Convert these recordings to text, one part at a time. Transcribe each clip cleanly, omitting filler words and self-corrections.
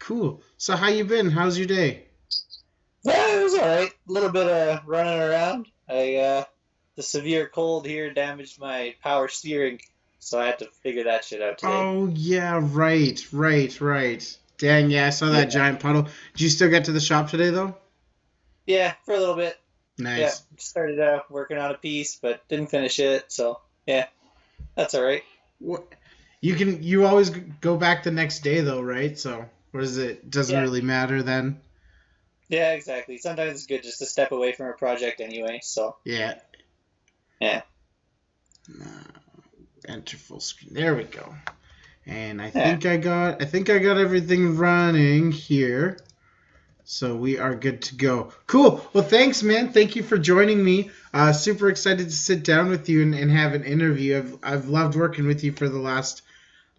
Cool. So how you been? How's your day? Yeah, it was all right. A little bit of running around. The severe cold here damaged my power steering, so I had to figure that shit out today. Oh yeah, right. Dang, yeah, I saw that Yeah, giant puddle. Did you still get to the shop today though? yeah, for a little bit. Yeah, Nice. started working on a piece, but didn't finish it. So yeah, that's all right. What you always go back the next day though, right? So what is it? Doesn't Yeah, really matter then. yeah, exactly. Sometimes it's good just to step away from a project anyway. So Yeah. yeah, Enter full screen. There we go. And yeah. I think I got everything running here. So we are good to go. Cool. Well, thanks, man. Thank you for joining me. Super excited to sit down with you and have an interview. I've loved working with you for the last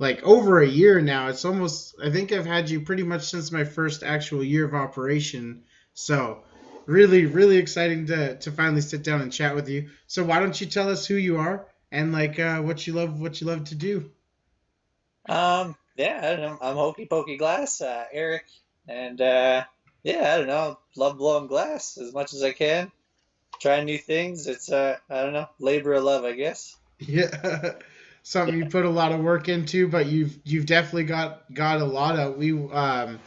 like over a year now. It's almost I think I've had you pretty much since my first actual year of operation. So really exciting to finally sit down and chat with you. So why don't you tell us who you are and like what you love to do? Yeah. I don't know. I'm Hokey Pokey Glass, Erik, and yeah, I don't know. Love blowing glass as much as I can. Trying new things. It's I don't know, labor of love, I guess. Yeah. Something you put a lot of work into, but you've definitely got a lot of we on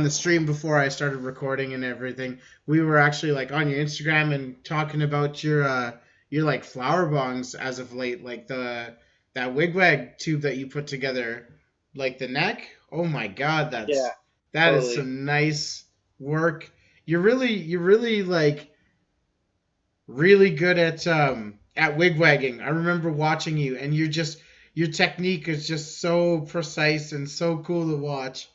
the stream before I started recording and everything. We were actually like on your Instagram and talking about your like flower bongs as of late, like the that wigwag tube that you put together, like the neck. Oh my God, Yeah, that is totally. some nice work. You're really like really good at wigwagging. I remember watching you, and your technique is just so precise and so cool to watch.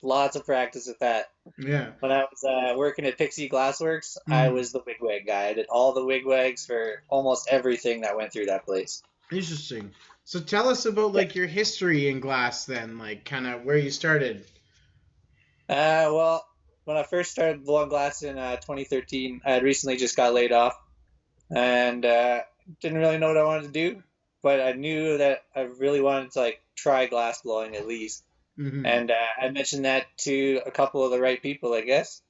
Lots of practice with that. Yeah. When I was working at Pixie Glassworks, I Mm. was the wigwag guy. I did all the wigwags for almost everything that went through that place. Interesting. So tell us about Yeah. like your history in glass then, like kind of where you started. Well, when I first started blowing glass in 2013, I had recently just got laid off and didn't really know what I wanted to do, but I knew that I really wanted to like try glass blowing at least. Mm-hmm. And I mentioned that to a couple of the right people, I guess.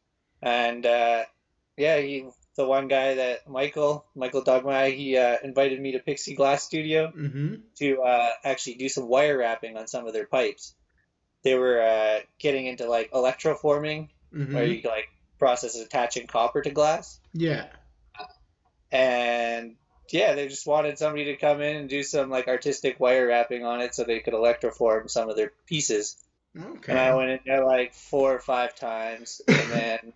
And yeah, the one guy that Michael Dogmai, he invited me to Pixie Glass Studio Mm-hmm. to actually do some wire wrapping on some of their pipes. They were getting into like electroforming, where Mm-hmm. you like process attaching copper to glass, Yeah. and yeah, they just wanted somebody to come in and do some like artistic wire wrapping on it so they could electroform some of their pieces. And I Okay. went in there like 4 or 5 times, and then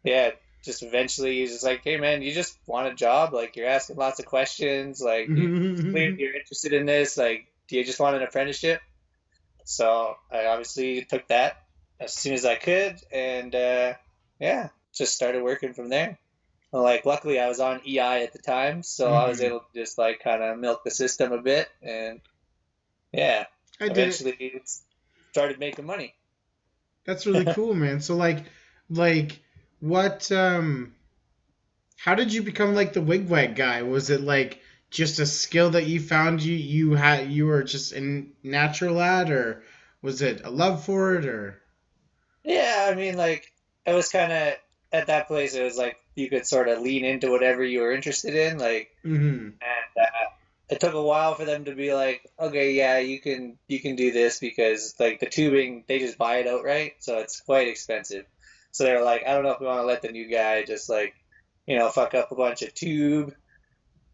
yeah, just eventually he's just like, "Hey man, you just want a job? Like you're asking lots of questions. Like it's clear you're interested in this. Like, do you just want an apprenticeship?" So I obviously took that as soon as I could, and yeah, just started working from there. Well, like luckily I was on EI at the time, so I was Mm-hmm. able to just like kind of milk the system a bit, and yeah, I did it. eventually it started making money. That's really cool, man. So like what how did you become like the wigwag guy? Was it like just a skill that you found you were just a natural at, or was it a love for it, or? Yeah, I mean, like, it was kind of at that place, it was like you could sort of lean into whatever you were interested in. Like, Mm-hmm. and it took a while for them to be like, okay, yeah, you can do this because like the tubing, they just buy it outright, so it's quite expensive. So they're like, I don't know if we want to let the new guy just like, fuck up a bunch of tube.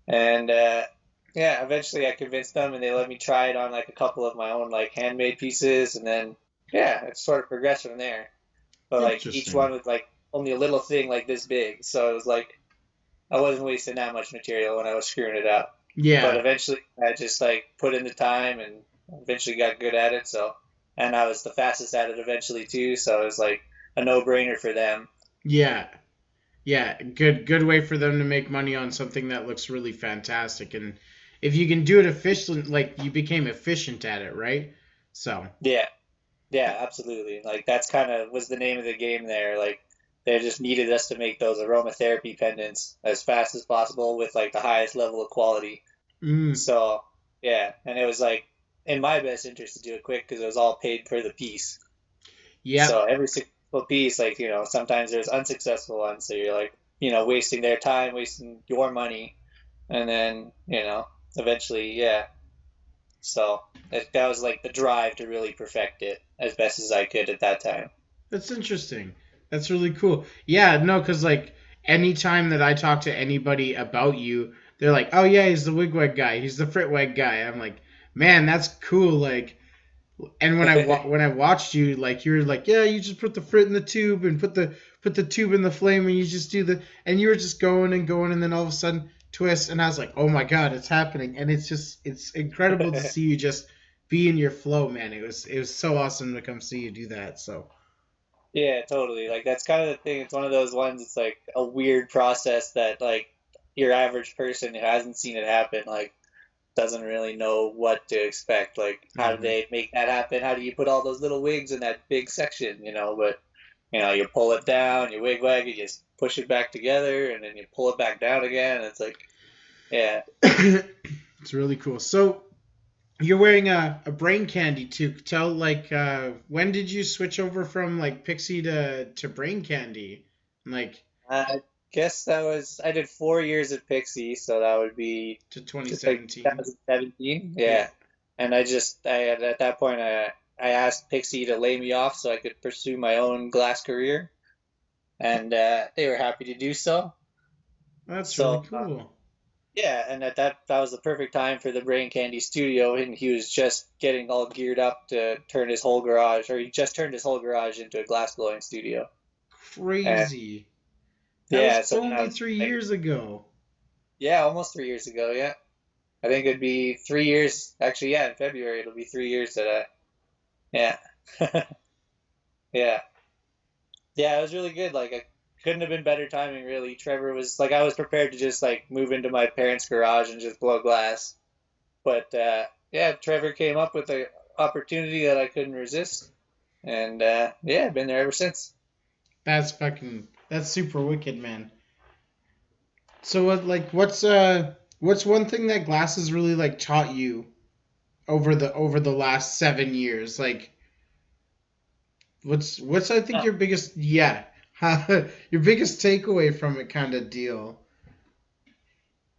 And yeah, eventually I convinced them, and they let me try it on like a couple of my own like handmade pieces, and then yeah, it sort of progressed from there, but like each Interesting. one was like only a little thing like this big. So it was like I wasn't wasting that much material when I was screwing it up. But Yeah. eventually I just like put in the time and eventually got good at it. So, and I was the fastest at it eventually too. So it was like a no-brainer for them. Yeah. Yeah. Good way for them to make money on something that looks really fantastic, and if you can do it efficient, like you became efficient at it, right? So. Yeah, yeah, absolutely. Like that's kind of was the name of the game there. Like they just needed us to make those aromatherapy pendants as fast as possible with like the highest level of quality. Mm. So yeah, and it was like in my best interest to do it quick because it was all paid for the piece. Yep. So every successful piece, like, sometimes there's unsuccessful ones. So you're like, wasting their time, wasting your money. And then, eventually, yeah. So that was like the drive to really perfect it as best as I could at that time. That's interesting. That's really cool. Yeah, no, because like anytime that I talk to anybody about you, they're like, "Oh yeah, he's the wigwag guy. He's the fritwag guy." I'm like, "Man, that's cool." Like, and when I watched you, like you were like, "Yeah, you just put the frit in the tube and put the tube in the flame, and you just do the," and you were just going and going, and then all of a sudden twist, and I was like, "Oh my god, it's happening!" And it's incredible to see you just be in your flow, man. It was so awesome to come see you do that. So. Yeah, totally. Like that's kind of the thing. It's one of those ones. It's like a weird process that like your average person who hasn't seen it happen like doesn't really know what to expect. Like how do Mhm. they make that happen? How do you put all those little wigs in that big section? But you pull it down, you wig wag it, you just push it back together, and then you pull it back down again. It's like, yeah. It's really cool. So you're wearing a brain candy too. Tell like when did you switch over from like pixie to brain candy? Like I guess I did 4 years at Pixie, so that would be to just like 2017. 2017. Yeah. Yeah. And at that point, I asked Pixie to lay me off so I could pursue my own glass career, and they were happy to do so. That's really So, cool. yeah, and that was the perfect time for the Brain Candy studio, and he was just getting all geared up to turn his whole garage, or he just turned his whole garage into a glass blowing studio. And Crazy. That was yeah, so then I only was three like, years ago. yeah, almost 3 years ago, yeah. I think it'd be 3 years. Actually, yeah, in February it'll be 3 years that yeah. Yeah. Yeah, it was really good. Like, I couldn't have been better timing, really. Trevor was like, I was prepared to just like move into my parents' garage and just blow glass. But yeah, Trevor came up with an opportunity that I couldn't resist. And yeah, I've been there ever since. That's super wicked, man. So what's one thing that glass has really like taught you over the last 7 years? Like what's I think Oh, your biggest yeah your biggest takeaway from it kind of deal.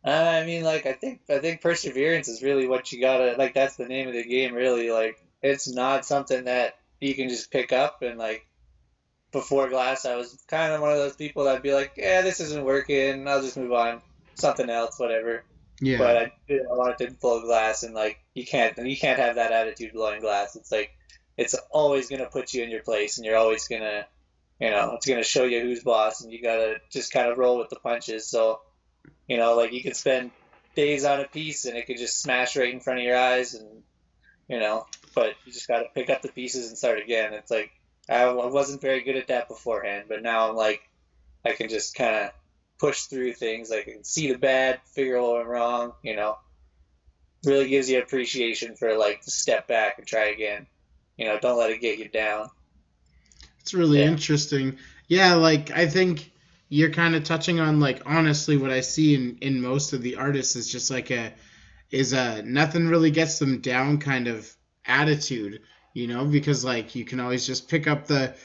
I mean, like, I think perseverance is really what you gotta like. That's the name of the game, really. Like, it's not something that you can just pick up and like before glass, I was kind of one of those people that'd be like, yeah, this isn't working. I'll just move on, something else, whatever. Yeah, But I wanted to blow glass, and like you can't have that attitude blowing glass. It's like it's always gonna put you in your place, and you're always gonna, it's gonna show you who's boss, and you gotta just kind of roll with the punches. So like you could spend days on a piece, and it could just smash right in front of your eyes, and but you just got to pick up the pieces and start again. It's like I wasn't very good at that beforehand, but now I'm like I can just kind of push through things. I can see the bad, figure what went wrong. Really gives you appreciation for like to step back and try again. Don't let it get you down. it's really Yeah. interesting. Yeah, like I think you're kind of touching on like honestly what I see in most of the artists is just like a nothing really gets them down kind of attitude, because like you can always just pick up the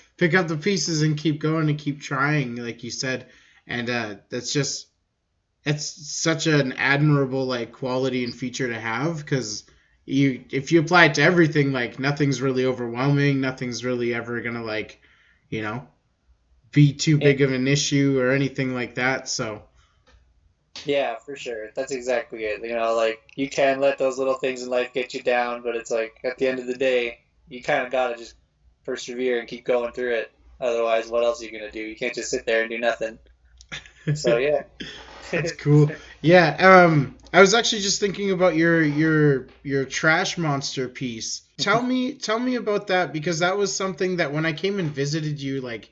pieces and keep going and keep trying, like you said, and it's such an admirable like quality and feature to have because if you apply it to everything, like nothing's really overwhelming, nothing's really ever gonna like you know be too Yeah, big of an issue or anything like that. So yeah, for sure. That's exactly it. Like you can let those little things in life get you down, but it's like at the end of the day, you kind of gotta just persevere and keep going through it. Otherwise, what else are you gonna do? You can't just sit there and do nothing. So yeah. that's cool. Yeah, I was actually just thinking about your trash monster piece. Tell me about that because that was something that when I came and visited you like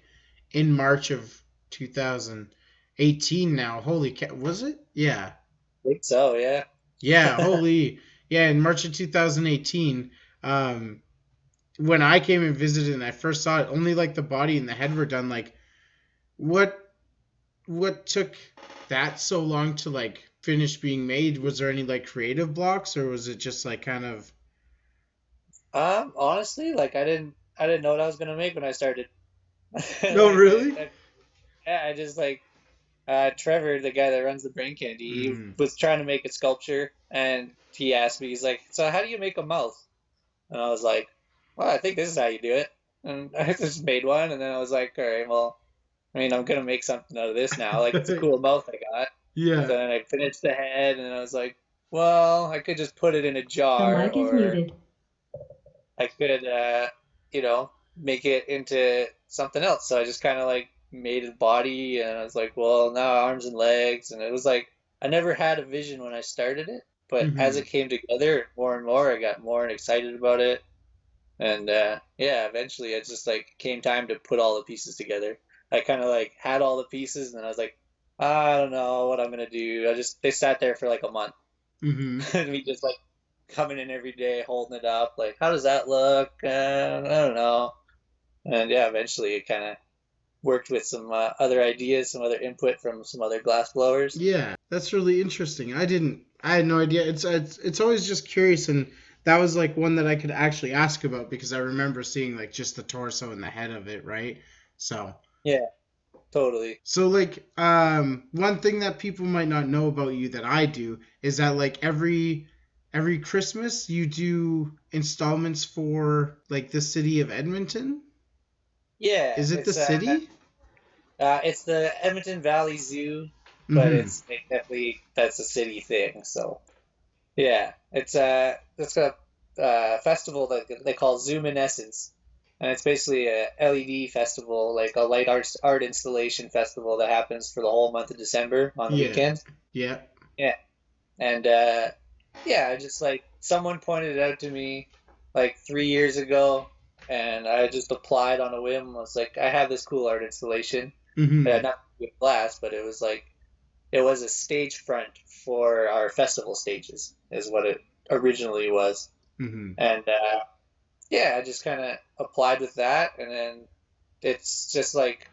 in March of 2018 now. Holy cow, was it? Yeah. Think so, yeah. Yeah, holy. Yeah, in March of 2018, um when I came and visited and I first saw it, only like the body and the head were done. Like what what took that so long to like finish being made? Was there any like creative blocks or was it just like kind of Honestly, like I didn't know what I was gonna make when I started. No, Like really? yeah, I just like Trevor, the guy that runs the brain candy, he Hmm. was trying to make a sculpture, and he asked me, he's like, "So how do you make a mouth?" And I was like, "Well, I think this is how you do it." And I just made one, and then I was like, "All right, well, I mean, I'm gonna make something out of this now. Like, it's a cool mouth I got." So Yeah. then I finished the head, and I was like, "Well, I could just put it in a The jar, mic is or muted. I could, make it into something else." So I just kind of like made a body, and I was like, well, now arms and legs. And it was like, I never had a vision when I started it, but as Hmm. it came together more and more, I got more excited about it. And yeah, eventually it just like came time to put all the pieces together. I kind of like had all the pieces, and then I was like, I don't know what I'm gonna do. They sat there for like a month, Hmm. and we just like coming in every day, holding it up, like, how does that look? I don't know. And yeah, eventually it kind of worked with some other ideas, some other input from some other glass blowers. Yeah, that's really interesting. I had no idea. It's always just curious, and that was like one that I could actually ask about because I remember seeing like just the torso and the head of it, right? So, Yeah, totally. so like one thing that people might not know about you that I do is that like every Christmas you do installments for like the city of Edmonton. Yeah, Is it the city? it's the Edmonton Valley Zoo, but Mm-hmm. it's definitely that's a city thing. So yeah, it's a festival that they call Zoominescence, and it's basically a LED festival, like a light art installation festival that happens for the whole month of December on the Yeah. weekend. Yeah. Yeah, and yeah, I just like someone pointed it out to me like 3 years ago, and I just applied on a whim. I was like, I have this cool art installation, Mm-hmm. not with glass, but it was like it was a stage front for our festival stages, is what it originally was. Mm-hmm. And yeah, I just kind of applied with that, and then it's just like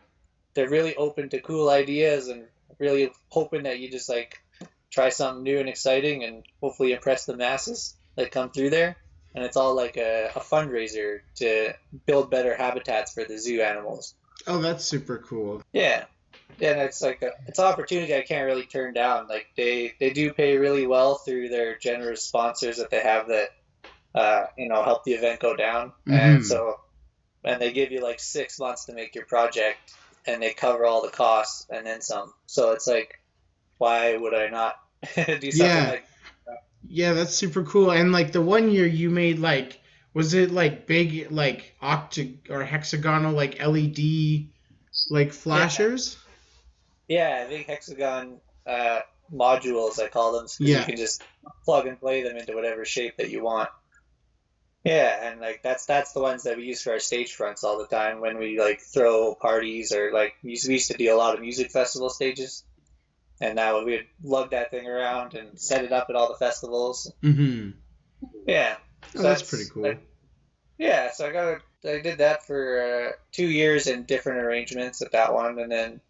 they're really open to cool ideas and really hoping that you just like try something new and exciting and hopefully impress the masses that come through there. And it's all like a fundraiser to build better habitats for the zoo animals. Oh, that's super cool. Yeah. Yeah, and it's like it's an opportunity I can't really turn down. Like they do pay really well through their generous sponsors that they have that help the event go down. And Mm-hmm. so and they give you like 6 months to make your project, and they cover all the costs and then some. So it's like, why would I not do something Yeah. like that? Yeah, that's super cool. And like the one year you made like was it like big like or hexagonal like LED like Yeah, flashers? yeah, big hexagon modules, I call them, because you Yeah. can just plug and play them into whatever shape that you want. Yeah, and like that's the ones that we use for our stage fronts all the time when we like throw parties, or like we used to do a lot of music festival stages. And now we would lug that thing around and set it up at all the festivals. Mm-hmm. Yeah, Oh, so that's pretty that's cool. yeah. So I did that for 2 years in different arrangements at that one, and then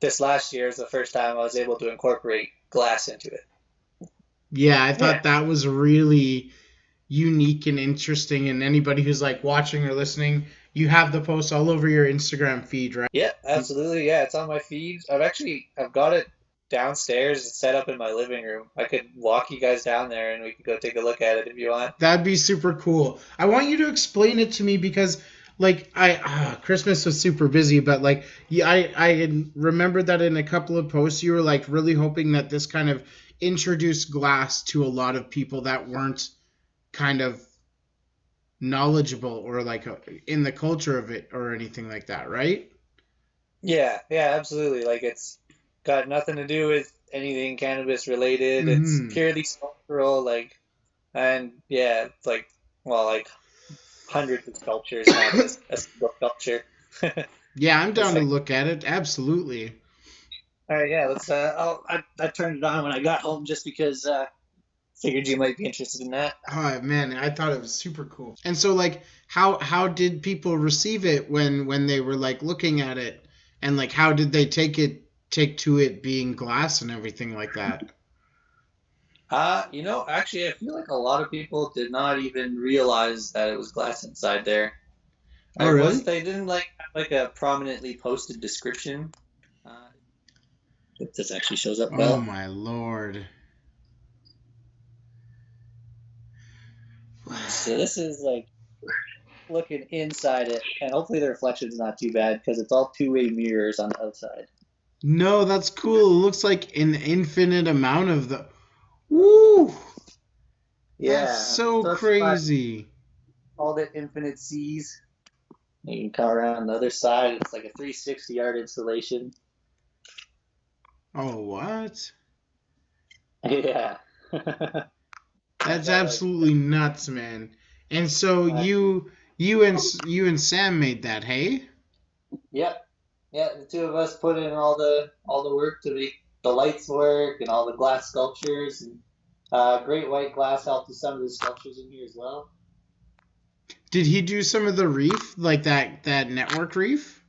this last year is the first time I was able to incorporate glass into it. Yeah, I Yeah, thought that was really unique and interesting, and anybody who's like watching or listening, you have the post all over your Instagram feed, right? yeah, absolutely. Yeah, it's on my feed. I've got it downstairs. It's set up in my living room. I could walk you guys down there, and we could go take a look at it if you want. That'd be super cool. I want you to explain it to me because, like, Christmas was super busy, but like, yeah, I had remembered that in a couple of posts you were like really hoping that this kind of introduced glass to a lot of people that weren't kind of knowledgeable or like in the culture of it or anything like that, right? Yeah, yeah, absolutely. Like it's got nothing to do with anything cannabis related. It's Mm-hmm. purely sculptural, like, and yeah, it's like, well, like hundreds of sculptures, not just a single sculpture. Yeah, I'm It's down to like, look at it. Absolutely. all right, yeah, let's. I turned it on when I got home just because figured you might be interested in that. Oh man, I thought it was super cool. And so like how did people receive it when they were like looking at it and like how did they take to it being glass and everything like that? Actually, I feel like a lot of people did not even realize that it was glass inside there. Oh, really? They didn't like have like a prominently posted description. Uh, if this actually shows up Oh, well. my Lord. So this is like looking inside it, and hopefully the reflection's not too bad because it's all two-way mirrors on the outside. No, that's cool. It looks like an infinite amount of the. Woo! That's Yeah, so so that's why I crazy. called it Infinite Seas. You can come around the other side. It's like a 360 yard installation. Oh, what? Yeah. I That's got like, absolutely nuts, man. And so uh, you and Sam made that, hey? yep, yeah. The two of us put in all the work to make the lights work and all the glass sculptures and great white glass helped with some of the sculptures in here as well. Did he do some of the reef, like that network reef?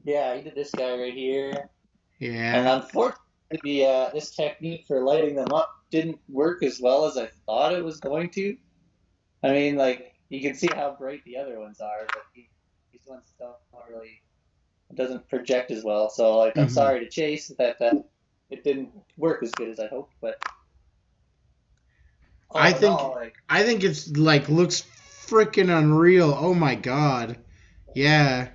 Yeah, he did this guy right here, and Yeah. unfortunately, this technique for lighting them up didn't work as well as I thought it was going to. I mean, like you can see how bright the other ones are, but these ones don't really it doesn't project as well. So like I'm Hmm. sorry to Chase that it didn't work as good as I hoped, but I all in think all, like I think it's like looks freaking unreal. Oh my god. Yeah.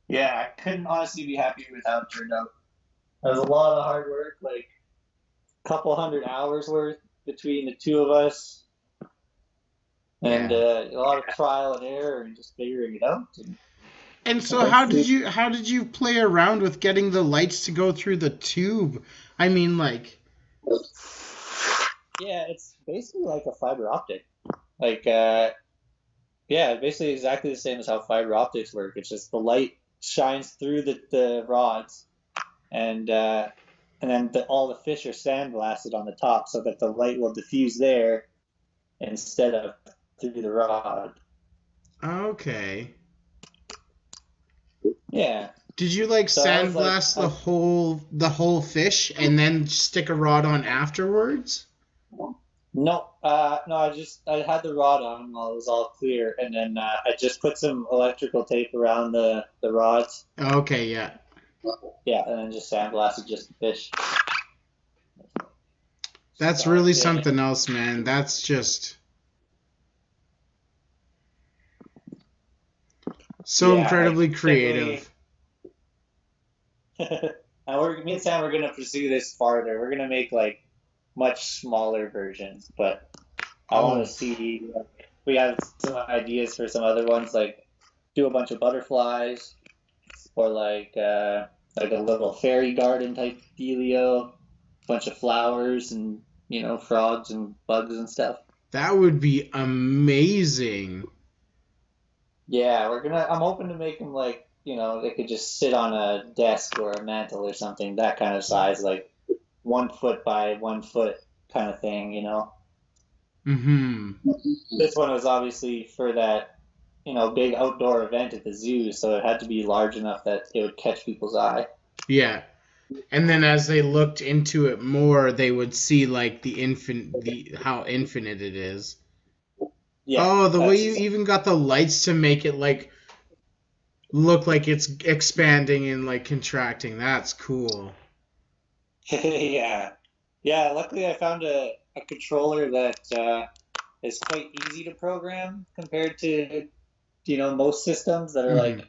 yeah, I couldn't honestly be happier with how it turned out. It was a lot of hard work, like a couple hundred hours worth between the two of us, and Yeah. a lot of trial and error and just figuring it out. And And so eventually, how did you play around with getting the lights to go through the tube? I mean like yeah, it's basically like a fiber optic. Like, yeah, basically exactly the same as how fiber optics work. It's just the light shines through the rods, and then all the fish are sandblasted on the top, so that the light will diffuse there instead of through the rod. okay. Yeah. Did you like So I was like, sandblast the whole fish and then stick a rod on afterwards? no, no, I had the rod on while it was all clear, and then I just put some electrical tape around the rods. Okay, yeah. Yeah, and then just sandblasted just the fish. That's really Starting. something else, man. That's just so Yeah, like incredibly typically, creative. me and Sam are gonna pursue this farther. We're gonna make like much smaller versions, but I want Oh, to see. We have some ideas for some other ones, like do a bunch of butterflies or like a little fairy garden type dealio, bunch of flowers and frogs and bugs and stuff. that would be amazing. Yeah, we're gonna. I'm hoping to make them like they could just sit on a desk or a mantle or something, that kind of size, like 1 foot by 1 foot kind of thing. Mm-hmm. This one was obviously for that big outdoor event at the zoo, so it had to be large enough that it would catch people's eye. Yeah. And then as they looked into it more, they would see like the how infinite it is. Yeah, Oh, the way that's you exactly. even got the lights to make it like look like it's expanding and like contracting. That's cool. Yeah, yeah. Luckily, I found a controller that is quite easy to program compared to most systems that are Hmm. like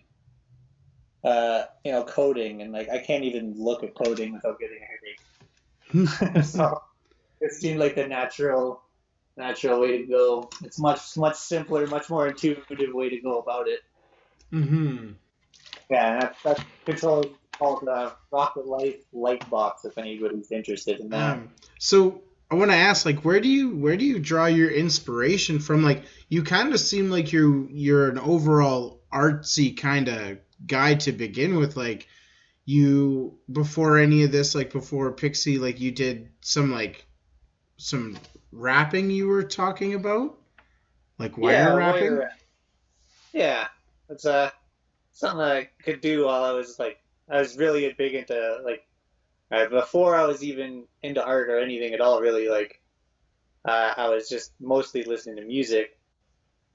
coding, and like I can't even look at coding without getting a headache. So it seemed like the natural way to go. It's much simpler, much more intuitive way to go about it. Hmm. Yeah, and that controller is called the Rocket Light Box if anybody's interested in that. So I want to ask, like, where do you draw your inspiration from? Like, you kind of seem like you're an overall artsy kind of guy to begin with. Like, you before any of this, like before Pixie, like you did some rapping you were talking about, like wire Yeah, rapping. yeah, it's something I could do while I was really big into like Before I was even into art or anything at all, really, like I was just mostly listening to music.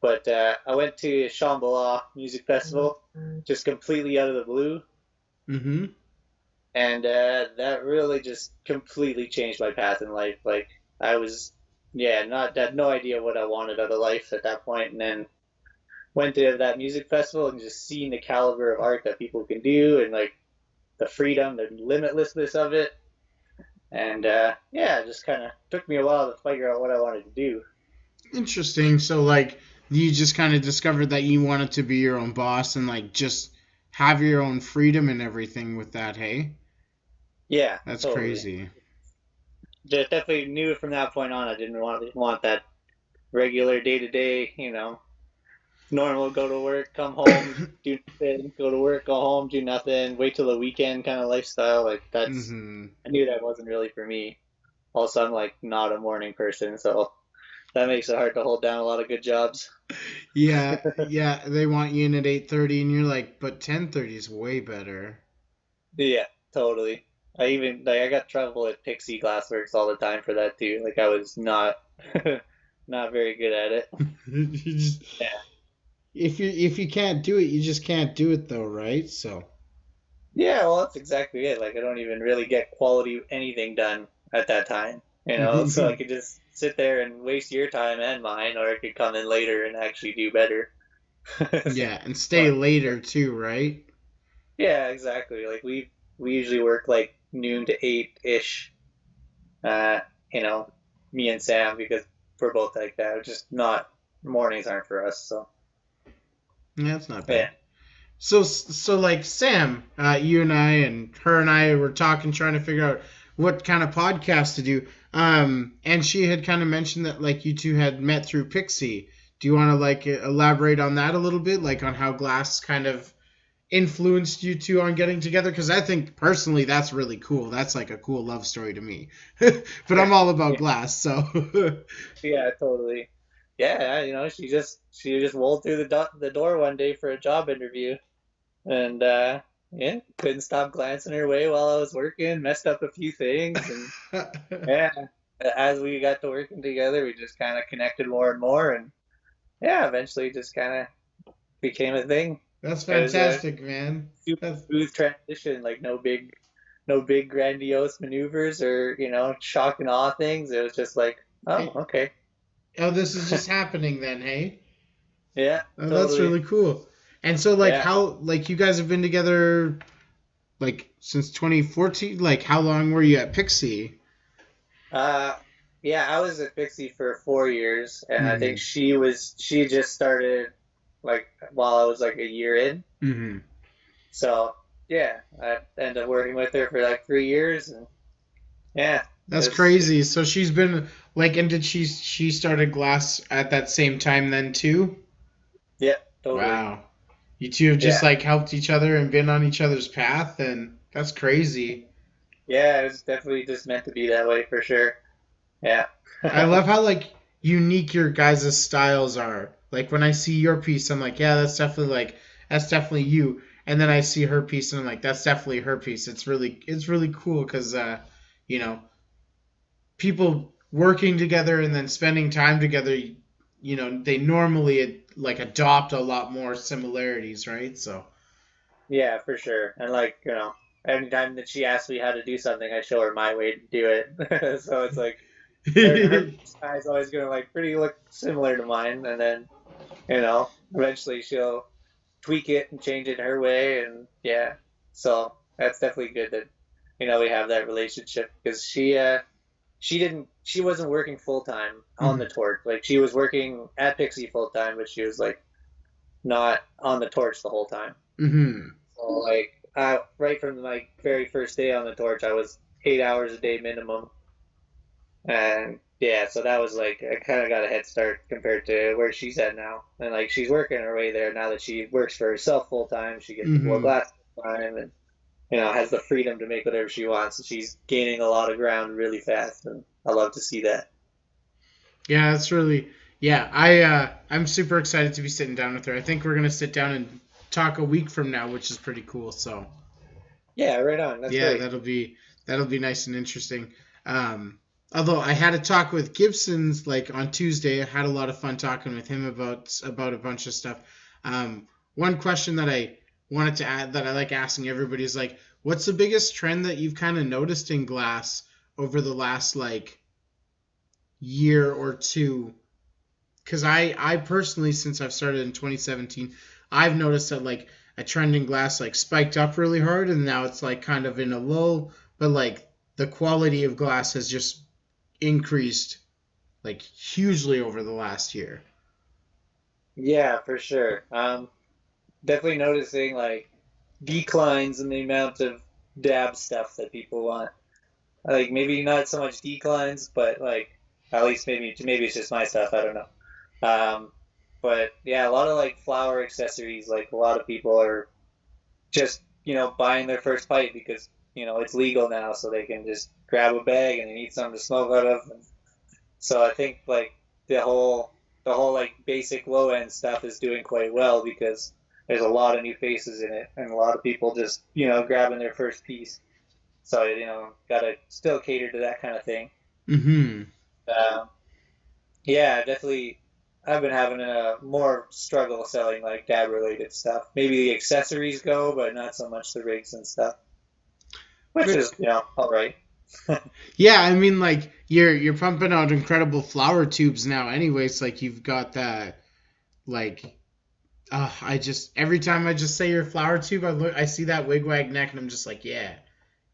But I went to Shambhala Music Festival, just completely out of the blue, Mm-hmm. and that really just completely changed my path in life. Like I was, yeah, not had no idea what I wanted out of life at that point, and then went to that music festival and just seeing the caliber of art that people can do, and like the freedom, the limitlessness of it, and yeah, it just kind of took me a while to figure out what I wanted to do. Interesting. So like you just kind of discovered that you wanted to be your own boss and like just have your own freedom and everything with that, hey? Yeah, That's totally. crazy. Just definitely knew from that point on I didn't want that regular day to day, normal go to work, come home, do nothing, go to work, go home, do nothing, wait till the weekend kind of lifestyle. Like that's Mm-hmm. I knew that wasn't really for me. Also, I'm like not a morning person, so that makes it hard to hold down a lot of good jobs. Yeah, yeah, they want you in at 8:30 and you're like, but 10:30 is way better. Yeah, totally. I got trouble at Pixie Glassworks all the time for that too. Like I was not not very good at it. You just, Yeah. if you can't do it, you just can't do it though, right? So, Yeah, well, that's exactly it. Like, I don't even really get quality anything done at that time, so I could just sit there and waste your time and mine, or I could come in later and actually do better. yeah, and stay But later too, right? yeah, exactly. Like we usually work like noon to 8-ish, uh, you know, me and Sam, because we're both like that. It's just not mornings aren't for us, so Yeah, that's not yeah. bad. So like Sam, you and I were talking, trying to figure out what kind of podcast to do. And she had kind of mentioned that like you two had met through Pixie. Do you want to like elaborate on that a little bit, like on how Glass kind of influenced you two on getting together? Because I think personally that's really cool. That's like a cool love story to me. But I'm all about Yeah, Glass, so yeah, totally. Yeah, she just rolled through the door one day for a job interview, and yeah, couldn't stop glancing her way while I was working, messed up a few things, and yeah, as we got to working together, we just kind of connected more and more, and yeah, eventually just kind of became a thing. that's It was a fantastic, man. super That's smooth transition, like no big grandiose maneuvers or shock and awe things. It was just like, oh, okay, oh, this is just happening then, hey? yeah, Oh, that's totally, really cool. And so, like, yeah. how, like, you guys have been together, like, since 2014? Like, how long were you at Pixie? Uh, yeah, I was at Pixie for 4 years, and I think Mm-hmm. she just started like while I was like a year in. Mm-hmm. So yeah, I ended up working with her for like 3 years, and yeah, That's it's crazy. So she's been, like, and did she started Glass at that same time then, too? yeah, totally, Wow. You two have just, yeah, like, helped each other and been on each other's path, and that's crazy. yeah. It was definitely just meant to be that way for sure. Yeah, I love how like unique your guys' styles are. Like when I see your piece, I'm like, yeah, that's definitely you. And then I see her piece, and I'm like, that's definitely her piece. It's really cool because you know, people working together and then spending time together, they normally like adopt a lot more similarities, right? So. yeah, for sure. And like anytime that she asks me how to do something, I show her my way to do it. So it's like her style is always gonna like pretty look similar to mine, and then eventually she'll tweak it and change it her way, and yeah, so that's definitely good that we have that relationship because she wasn't working full time on the Mhm. torch. Like she was working at Pixie full time, but she was like not on the torch the whole time. Mhm. So like right from my very first day on the torch, I was 8 hours a day minimum. And yeah, so that was like I kind of got a head start compared to where she's at now. And like she's working her way there now that she works for herself full time. She gets to blow Mhm. glass full time, and has the freedom to make whatever she wants. And she's gaining a lot of ground really fast, and I love to see that. Yeah, that's really yeah. I'm super excited to be sitting down with her. I think we're gonna sit down and talk a week from now, which is pretty cool. So Yeah, right on. That's yeah, great. that'll be That'll be nice and interesting. Although I had a talk with Gibson's like on Tuesday, I had a lot of fun talking with him about a bunch of stuff. One question that I wanted to add that I like asking everybody is like, what's the biggest trend that you've kind of noticed in glass over the last like year or two? Because I personally, since I've started in 2017, I've noticed that like a trend in glass like spiked up really hard, and now it's like kind of in a low, but like the quality of glass has just increased like hugely over the last year. Yeah, for sure. Definitely noticing like declines in the amount of dab stuff that people want. Like maybe not so much declines, but like at least maybe it's just my stuff. I don't know. Um, but yeah, a lot of like flower accessories. Like a lot of people are just buying their first pipe because it's legal now, so they can just grab a bag and they need something to smoke out of. And so I think like the whole the whole like basic low end stuff is doing quite well because there's a lot of new faces in it and a lot of people just grabbing their first piece. So gotta still cater to that kind of thing. Mm-hmm. Um, yeah, definitely. I've been having a more struggle selling like dab related stuff. Maybe the accessories go, but not so much the rigs and stuff, which But is all right. yeah, I mean like you're pumping out incredible flower tubes now. Anyways, like you've got that like. I just every time I just say your flower tube, I see that wigwag neck, and I'm just like, yeah,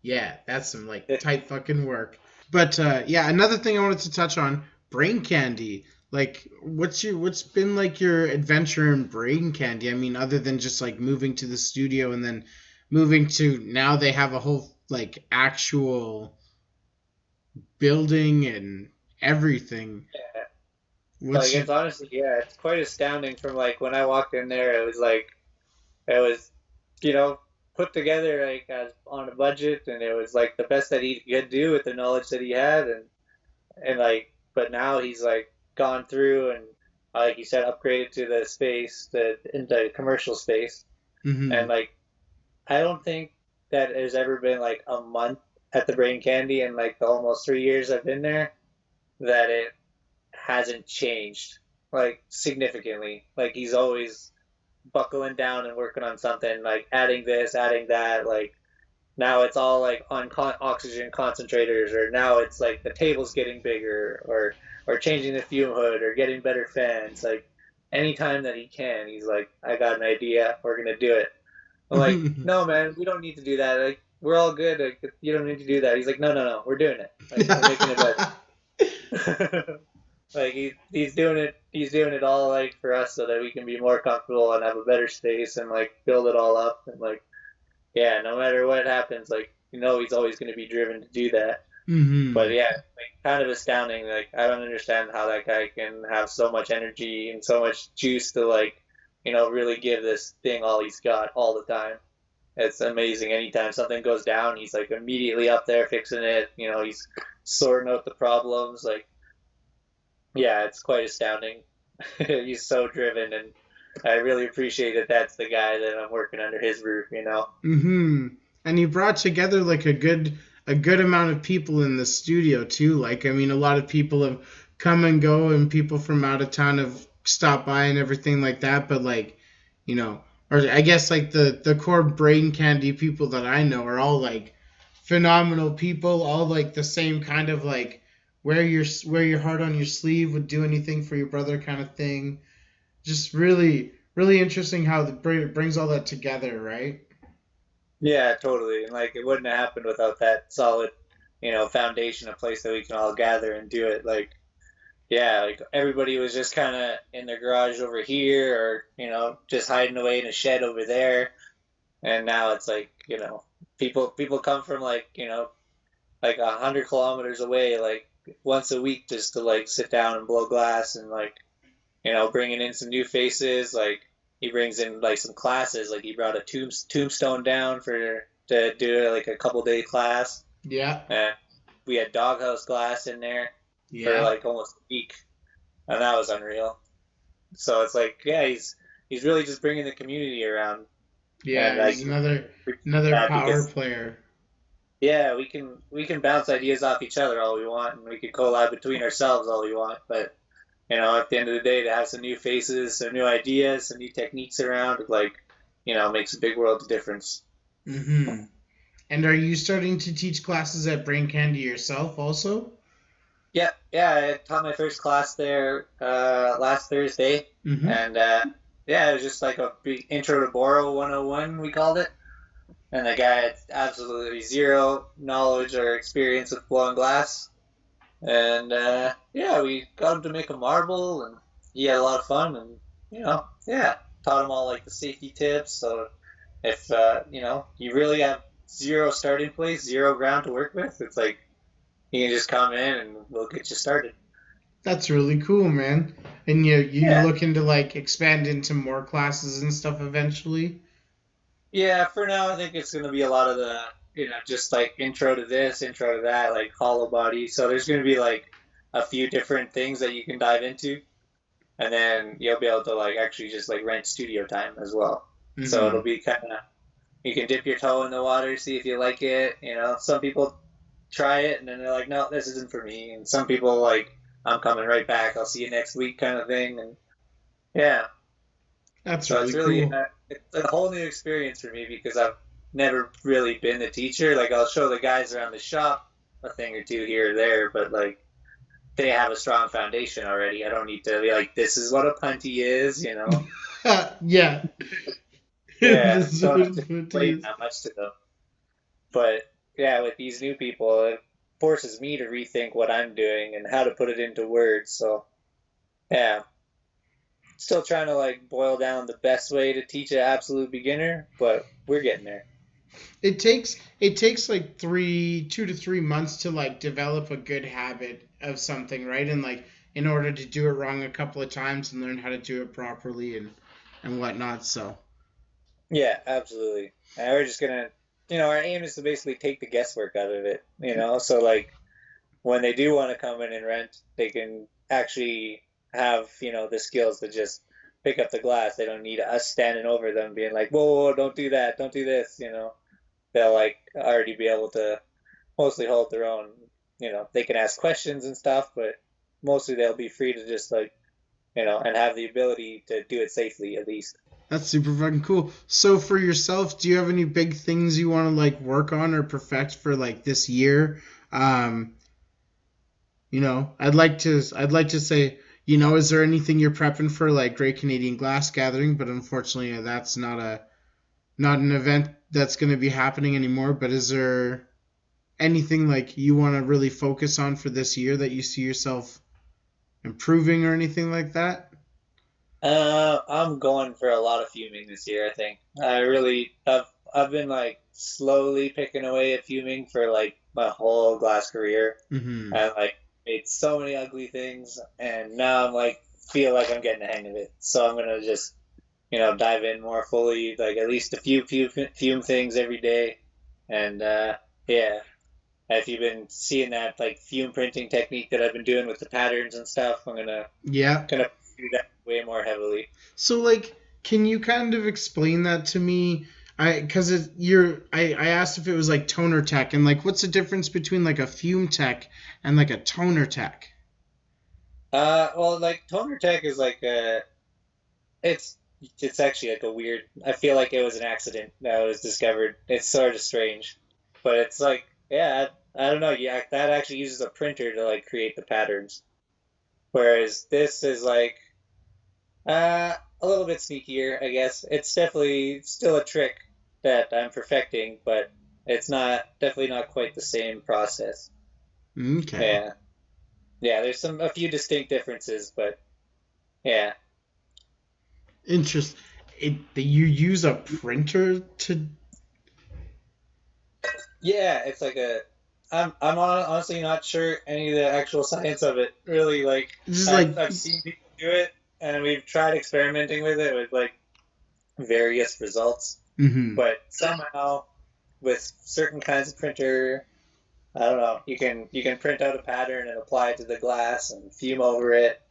yeah, that's some like tight fucking work. But yeah, another thing I wanted to touch on, brain candy. Like, what's been like your adventure in brain candy? I mean, other than just like moving to the studio and then moving to now they have a whole like actual building and everything. Like What's your it's honestly, yeah, it's quite astounding. From like when I walked in there, it was like it was, you know, put together like as on a budget, and it was like the best that he could do with the knowledge that he had, and like, but now he's like gone through and like you said, upgraded to the space, the into commercial space, and mm-hmm. like I don't think that there's ever been like a month at the Brain Candy in like the almost 3 years I've been there that it hasn't changed like significantly. Like he's always buckling down and working on something, like adding this, adding that. Like now it's all like on oxygen concentrators, or now it's like the table's getting bigger, or changing the fume hood, or getting better fans. Like anytime that he can, he's like, I got an idea, we're gonna do it. I'm like, no, man, we don't need to do that. Like we're all good. Like you don't need to do that. He's like, no, no, no, we're doing it. Like we're making it better. Like he's doing it all like for us so that we can be more comfortable and have a better space and like build it all up and like yeah, no matter what happens, like he's always going to be driven to do that. But mm-hmm. yeah, like kind of astounding. Like I don't understand how that guy can have so much energy and so much juice to like really give this thing all he's got all the time. It's amazing. Anytime something goes down, he's like immediately up there fixing it. He's sorting out the problems. Like yeah, it's quite astounding. He's so driven, and I really appreciate that that's the guy that I'm working under his roof. Mm-hmm. And you brought together like a good amount of people in the studio too. Like I mean a lot of people have come and go and people from out of town have stopped by and everything like that, but like, you know, or I guess like the core brain candy people that I know are all like phenomenal people, all like the same kind of like wear your heart on your sleeve, would do anything for your brother kind of thing. Just really really interesting how it brings all that together, right? Yeah, totally. And like it wouldn't have happened without that solid, foundation, a place that we can all gather and do it. Like, yeah, like everybody was just kind of in their garage over here, or just hiding away in a shed over there. And now it's like, people come from like 100 kilometers away, like once a week, just to like sit down and blow glass and like bringing in some new faces. Like he brings in like some classes. Like he brought a tombstone down for to do like a couple-day class, Yeah. and we had doghouse glass in there for Yeah. like almost a week, and that was unreal. So it's like, yeah, he's really just bringing the community around, and Yeah, I he's can another appreciate another that power because player. Yeah, we can bounce ideas off each other all we want, and we can collab between ourselves all we want. But at the end of the day, to have some new faces, some new ideas, some new techniques around, like, makes a big world of difference. Mm-hmm. And are you starting to teach classes at Brain Candy yourself also? Yeah, yeah, I taught my first class there last Thursday, Mm-hmm. and yeah, it was just like a big intro to Boro 101, we called it. And the guy had absolutely zero knowledge or experience with blowing glass. And yeah, we got him to make a marble, and he had a lot of fun. And yeah, taught him all like the safety tips. So if you really have zero starting place, zero ground to work with, it's like you can just come in and we'll get you started. That's really cool, man. And you Yeah, looking to like expand into more classes and stuff eventually? yeah. For now, I think it's gonna be a lot of the just like intro to this, intro to that, like hollow body. So there's gonna be like a few different things that you can dive into, and then you'll be able to like actually just like rent studio time as well. So it'll Mm-hmm. be kind of, you can dip your toe in the water, see if you like it. Some people try it and then they're like, no, this isn't for me. And some people like, I'm coming right back. I'll see you next week, kind of thing. And yeah, That's so it's really really cool. it's a whole new experience for me because I've never really been a teacher. Like I'll show the guys around the shop a thing or two here or there, but like they have a strong foundation already. I don't need to be like, this is what a punty is. Yeah. Yeah, This is don't what have to it explain is. that much to them. But yeah, with these new people, it forces me to rethink what I'm doing and how to put it into words. So yeah, still trying to like boil down the best way to teach an absolute beginner, but we're getting there. It takes like 2 to 3 months to like develop a good habit of something, right? And like in order to do it wrong a couple of times and learn how to do it properly and whatnot. So Yeah, absolutely. And we're just our aim is to basically take the guesswork out of it. So like when they do want to come in and rent, they can actually have, the skills to just pick up the glass. They don't need us standing over them being like, whoa, whoa, whoa, don't do that, don't do this. They'll like already be able to mostly hold their own. They can ask questions and stuff, but mostly they'll be free to just like, and have the ability to do it safely at least. that's super fucking cool. So for yourself, do you have any big things you want to like work on or perfect for like this year? Um, I'd like to say, is there anything you're prepping for like Great Canadian Glass Gathering? But unfortunately, that's not an event that's going to be happening anymore. But is there anything like you want to really focus on for this year that you see yourself improving or anything like that? I'm going for a lot of fuming this year, I think. I've been like slowly picking away at fuming for like my whole glass career. Mm-hmm. I like made so many ugly things, and now I'm like feel like I'm getting the hang of it. So I'm gonna just dive in more fully, like at least a few fume things every day. And yeah, if you've been seeing that like fume printing technique that I've been doing with the patterns and stuff, I'm gonna Yeah. gonna do that way more heavily. So like, can you kind of explain that to me? I asked if it was like toner tech and like what's the difference between like a fume tech and like a toner tech? Well, like toner tech is like it's it's actually like a weird. I feel like it was an accident that was discovered. It's sort of strange, but it's like yeah, I don't know. Yeah, that actually uses a printer to like create the patterns, whereas this is like a little bit sneakier, I guess. It's definitely still a trick that I'm perfecting, but it's not definitely not quite the same process. Okay. Yeah, yeah. There's a few distinct differences, but yeah. Interest. You use a printer to. Yeah, it's like a. Honestly not sure any of the actual science of it. Really, like This is I've like. I've seen people do it, and we've tried experimenting with it with like various results. Mm-hmm. But somehow, with certain kinds of printer, I don't know, you can print out a pattern and apply it to the glass and fume over it.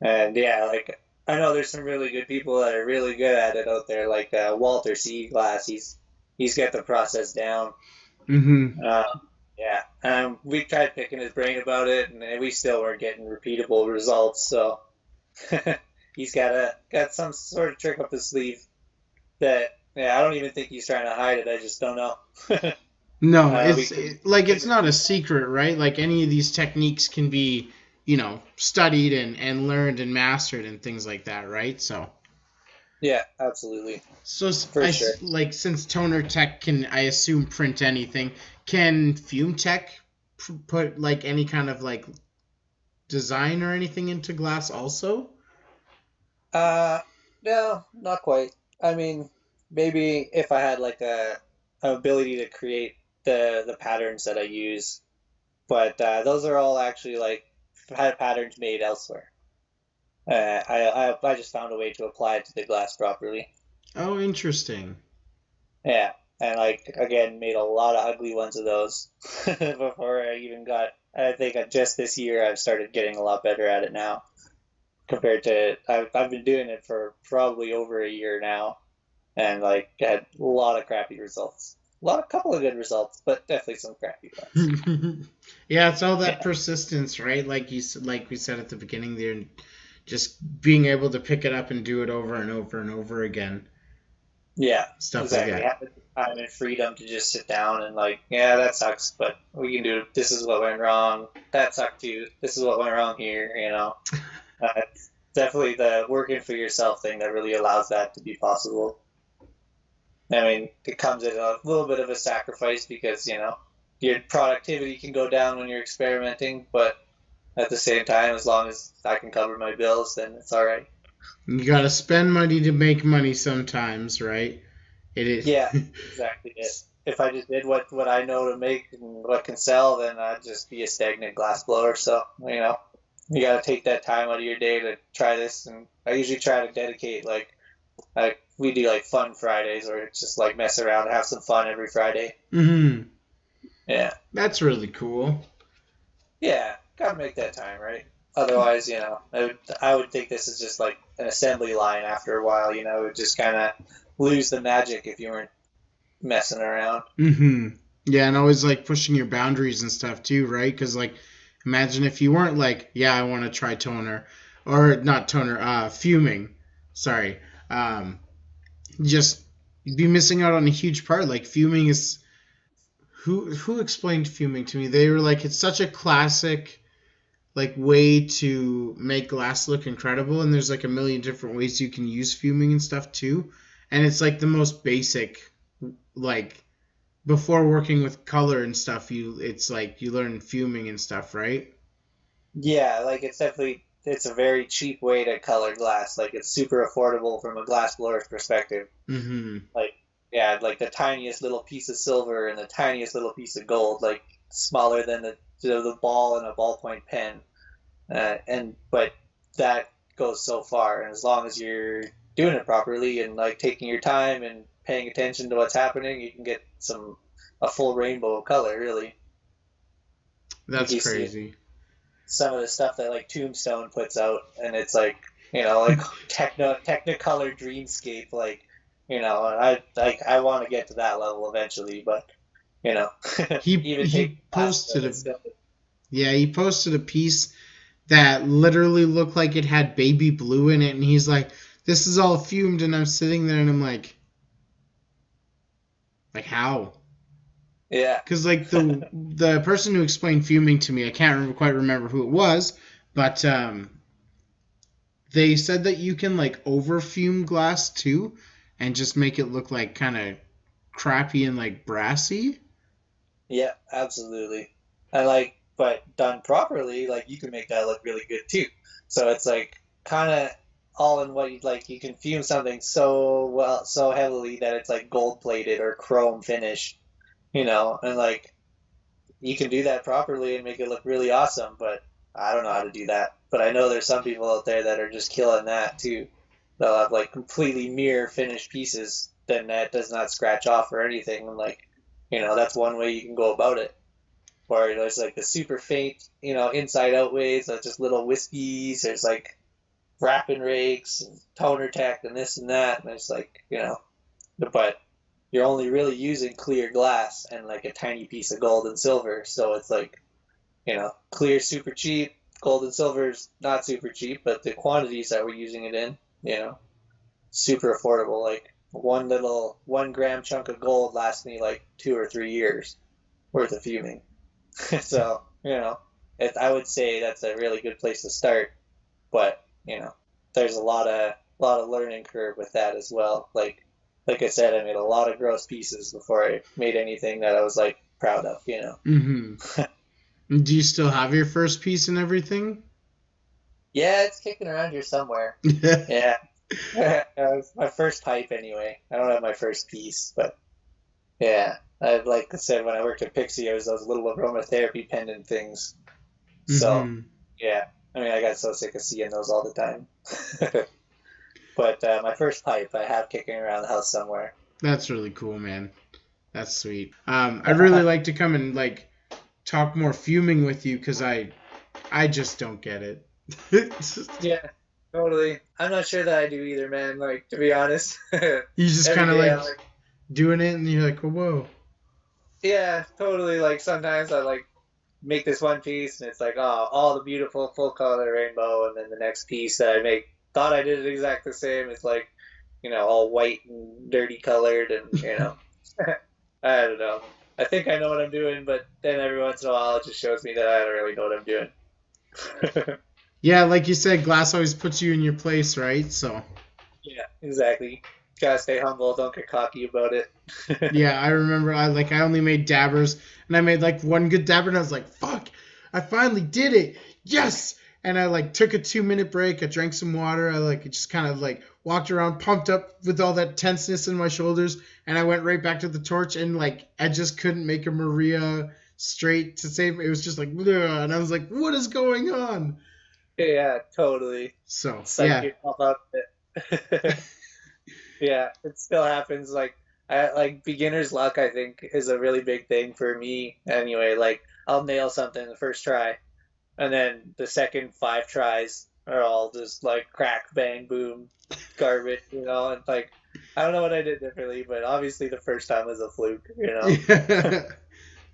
And yeah, like I know there's some really good people that are really good at it out there, like Walter C. Glass. He's got the process down. Mm-hmm. Yeah, we tried picking his brain about it, and we still weren't getting repeatable results. So he's got some sort of trick up his sleeve that, yeah, I don't even think he's trying to hide it. I just don't know. No, We it's couldn't. not a secret, right? Like any of these techniques can be, studied and learned and mastered and things like that, right? Yeah, absolutely, So for sure. like since toner tech can, I assume, print anything, can fume tech put like any kind of like design or anything into glass also? Uh, no, not quite. I mean, maybe if I had like a ability to create the patterns that I use, but those are all actually like had patterns made elsewhere. I just found a way to apply it to the glass properly. Oh, interesting. Yeah, and like again, made a lot of ugly ones of those before I even got. I think just this year I've started getting a lot better at it now compared to I've been doing it for probably over a year now, and like had a lot of crappy results. Couple of good results, but definitely some crappy ones. Yeah, it's all that Yeah, persistence, right? Like we said at the beginning there, just being able to pick it up and do it over and over and over again. yeah, Stuff like exactly. that. Having the time and freedom to just sit down and like, yeah, that sucks, but we can do it. This is what went wrong. That sucked too. This is what went wrong here. It's definitely the working for yourself thing that really allows that to be possible. I mean, it comes at a little bit of a sacrifice because, your productivity can go down when you're experimenting, but at the same time, as long as I can cover my bills, then it's all right. You gotta spend money to make money sometimes, right? It is. Yeah, exactly it. If I just did what I know to make and what can sell, then I'd just be a stagnant glass blower. So, you got to take that time out of your day to try this. And I usually try to dedicate like we do like fun Fridays, or it's just like mess around and have some fun every Friday. Hmm. Yeah. That's really cool. Yeah, gotta make that time, right? Otherwise, I would think this is just like an assembly line after a while, it would just kind of lose the magic if you weren't messing around. Hmm. Yeah, and always like pushing your boundaries and stuff too, right? Because like, imagine if you weren't like, yeah, I want to try toner, or not toner, fuming. Sorry, um, just you'd be missing out on a huge part. Like fuming is who explained fuming to me? They were like, it's such a classic like way to make glass look incredible, and there's like a million different ways you can use fuming and stuff too, and it's like the most basic like before working with color and stuff, it's like you learn fuming and stuff, right? Yeah, like it's a very cheap way to color glass. Like it's super affordable from a glass blower's perspective. Mm-hmm. Like yeah, like the tiniest little piece of silver and the tiniest little piece of gold, like smaller than the ball in a ballpoint pen. And but that goes so far, and as long as you're doing it properly and like taking your time and paying attention to what's happening, you can get a full rainbow of color, really. Like That's you see crazy. some of the stuff that like Tombstone puts out, and it's like like Technicolor Dreamscape, like I want to get to that level eventually, but you know, even He taking classes of posted it a still. Yeah, he posted a piece that literally looked like it had baby blue in it, and he's like, this is all fumed, and I'm sitting there and I'm like how? Yeah, Because like the person who explained fuming to me, I can't quite remember who it was, but they said that you can like over fume glass too, and just make it look like kind of crappy and like brassy. yeah, absolutely. And like, but done properly, like you can make that look really good too. So it's like kind of all in what you like. You can fume something so well, so heavily that it's like gold plated or chrome finish, and like you can do that properly and make it look really awesome, but I don't know how to do that. But I know there's some people out there that are just killing that too. They'll have like completely mirror finished pieces, then that does not scratch off or anything. And like, that's one way you can go about it. Or there's like the super faint, inside out ways, that's just little wispies. There's like wrapping rakes and toner tech and this and that. And it's like, but you're only really using clear glass and like a tiny piece of gold and silver. So it's like, clear super cheap, gold and silver's not super cheap, but the quantities that we're using it in, super affordable. Like 1 gram chunk of gold lasts me like 2 or 3 years worth of fuming. So, I would say that's a really good place to start. But, there's a lot of learning curve with that as well. Like I said, I made a lot of gross pieces before I made anything that I was like proud of. Mm-hmm. Do you still have your first piece and everything? Yeah, it's kicking around here somewhere. Yeah. My first pipe anyway. I don't have my first piece, but yeah. Like I said, when I worked at Pixie, I was those little aromatherapy pendant things. So Mm-hmm. yeah, I mean, I got so sick of seeing those all the time. But my first pipe I have kicking around the house somewhere. That's really cool, man. That's sweet. I'd really like to come and like talk more fuming with you because I just don't get it. Yeah, totally. I'm not sure that I do either, man. Like, to be honest, You just every kind of day like I'm like, doing it and you're like, whoa. yeah, totally. Like sometimes I like make this one piece and it's like, oh, all the beautiful full color rainbow, and then the next piece that I make thought I did it exact the same. It's like, all white and dirty colored, and I don't know. I think I know what I'm doing, but then every once in a while it just shows me that I don't really know what I'm doing. Yeah, like you said, glass always puts you in your place, right? So Yeah, exactly. Gotta stay humble. Don't get cocky about it. yeah, I remember I only made dabbers and I made like one good dabber and I was like, fuck, I finally did it. Yes. And I like took a 2 minute break. I drank some water. I like just kind of like walked around, pumped up with all that tenseness in my shoulders, and I went right back to the torch and like I just couldn't make a Maria straight to save. It was just like, "Ugh," and I was like, what is going on? Yeah, totally. So Psych yeah. yourself up a bit. Yeah, it still happens. Like beginner's luck, I think, is a really big thing for me. Anyway, like I'll nail something the first try, and then the second 5 tries are all just like crack, bang, boom, garbage. And like I don't know what I did differently, but obviously the first time was a fluke.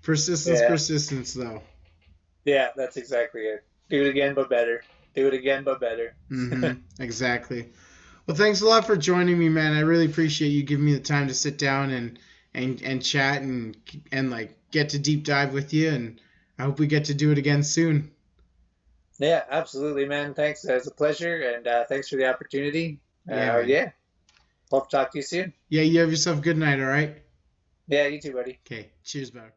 Persistence, Yeah, persistence, though. yeah, that's exactly it. Do it again, but better. Do it again, but better. Exactly. Well, thanks a lot for joining me, man. I really appreciate you giving me the time to sit down and chat and like get to deep dive with you. And I hope we get to do it again soon. Yeah, absolutely, man. Thanks. It was a pleasure, and thanks for the opportunity. Yeah, man. Yeah, hope to talk to you soon. Yeah, you have yourself a good night. All right. Yeah, you too, buddy. Okay. Cheers, bud.